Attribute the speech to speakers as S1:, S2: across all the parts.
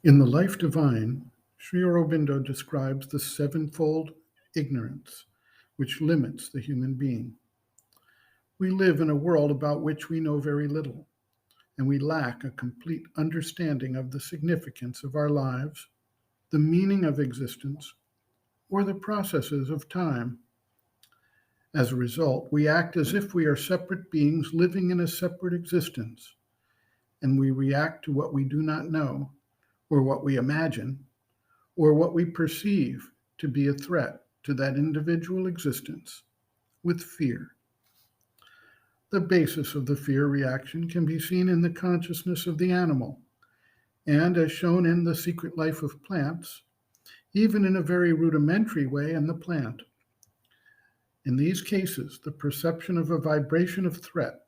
S1: In The Life Divine, Sri Aurobindo describes the sevenfold ignorance which limits the human being. We live in a world about which we know very little, and we lack a complete understanding of the significance of our lives, the meaning of existence, or the processes of time. As a result, we act as if we are separate beings living in a separate existence, and we react to what we do not know, or what we imagine, or what we perceive to be a threat to that individual existence with fear. The basis of the fear reaction can be seen in the consciousness of the animal, and as shown in The Secret Life of Plants, even in a very rudimentary way in the plant. In these cases, the perception of a vibration of threat,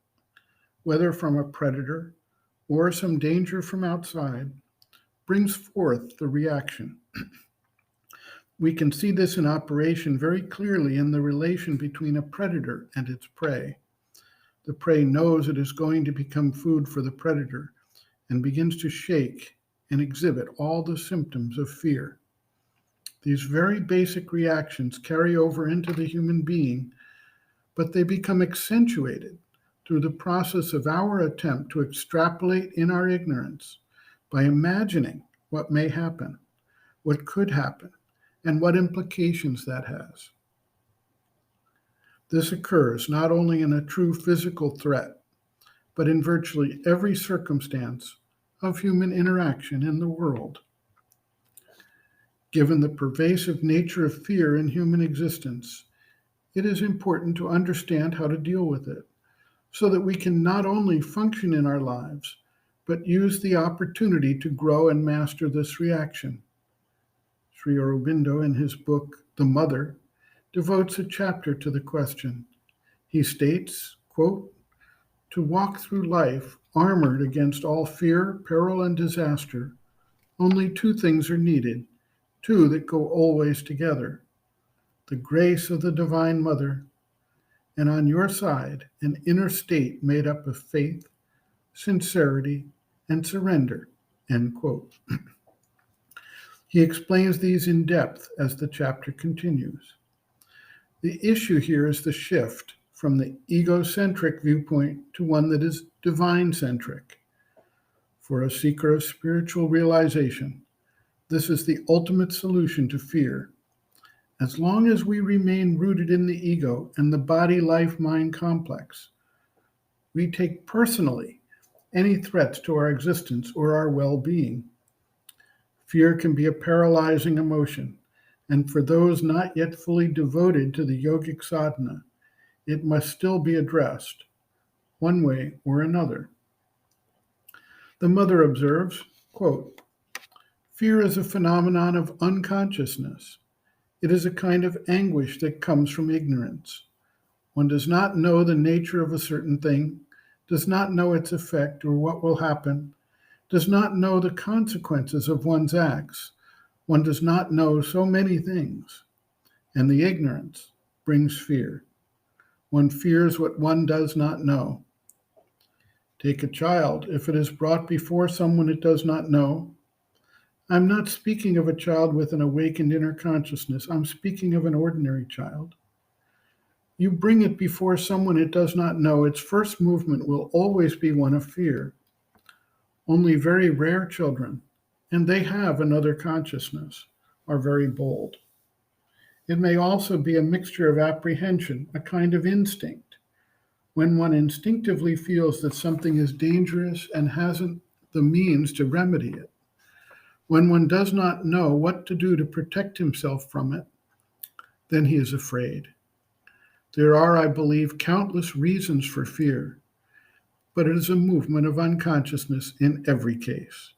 S1: whether from a predator or some danger from outside, brings forth the reaction. We can see this in operation very clearly in the relation between a predator and its prey. The prey knows it is going to become food for the predator and begins to shake and exhibit all the symptoms of fear. These very basic reactions carry over into the human being, but they become accentuated through the process of our attempt to extrapolate in our ignorance by imagining what may happen, what could happen, and what implications that has. This occurs not only in a true physical threat, but in virtually every circumstance of human interaction in the world. Given the pervasive nature of fear in human existence, it is important to understand how to deal with it, so that we can not only function in our lives, but use the opportunity to grow and master this reaction. Sri Aurobindo, in his book, The Mother, devotes a chapter to the question. He states, quote, "To walk through life armored against all fear, peril, and disaster, only two things are needed, two that go always together: the grace of the Divine Mother, and on your side, an inner state made up of faith, sincerity, and surrender," end quote. He explains these in depth as the chapter continues. The issue here is the shift from the egocentric viewpoint to one that is divine-centric. For a seeker of spiritual realization, this is the ultimate solution to fear. As long as we remain rooted in the ego and the body-life-mind complex, we take personally any threats to our existence or our well-being. Fear can be a paralyzing emotion, and for those not yet fully devoted to the yogic sadhana, it must still be addressed, one way or another. The mother observes, quote, "Fear is a phenomenon of unconsciousness. It is a kind of anguish that comes from ignorance. One does not know the nature of a certain thing, does not know its effect or what will happen, does not know the consequences of one's acts. One does not know so many things, and the ignorance brings fear. One fears what one does not know. Take a child. If it is brought before someone it does not know, I'm not speaking of a child with an awakened inner consciousness. I'm speaking of an ordinary child. You bring it before someone it does not know, its first movement will always be one of fear. Only very rare children, and they have another consciousness, are very bold. It may also be a mixture of apprehension, a kind of instinct, when one instinctively feels that something is dangerous and hasn't the means to remedy it. When one does not know what to do to protect himself from it, then he is afraid. There are, I believe, countless reasons for fear, but it is a movement of unconsciousness in every case.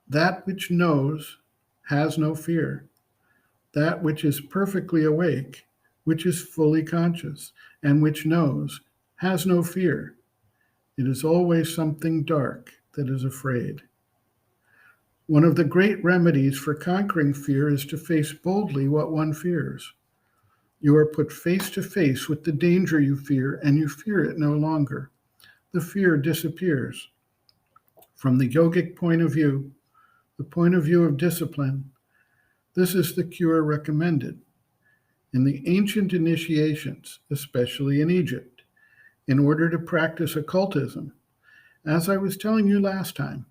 S1: That which knows has no fear. That which is perfectly awake, which is fully conscious, and which knows, has no fear. It is always something dark that is afraid. One of the great remedies for conquering fear is to face boldly what one fears. You are put face to face with the danger you fear, and you fear it no longer. The fear disappears. From the yogic point of view, the point of view of discipline, this is the cure recommended. In the ancient initiations, especially in Egypt, in order to practice occultism, as I was telling you last time,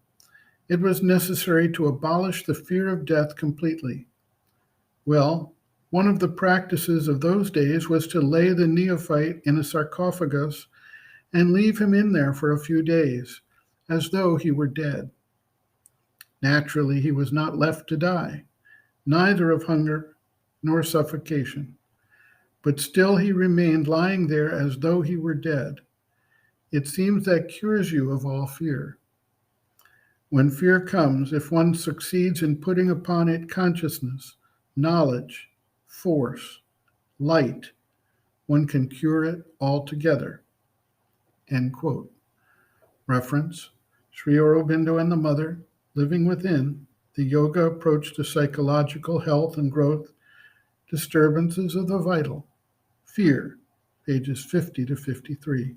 S1: it was necessary to abolish the fear of death completely. Well, one of the practices of those days was to lay the neophyte in a sarcophagus and leave him in there for a few days, as though he were dead. Naturally, he was not left to die, neither of hunger nor suffocation, but still he remained lying there as though he were dead. It seems that cures you of all fear. When fear comes, if one succeeds in putting upon it consciousness, knowledge, force, light, one can cure it altogether. End quote. Reference, Sri Aurobindo and the Mother, Living Within, the Yoga Approach to Psychological Health and Growth, Disturbances of the Vital, Fear, pages 50 to 53.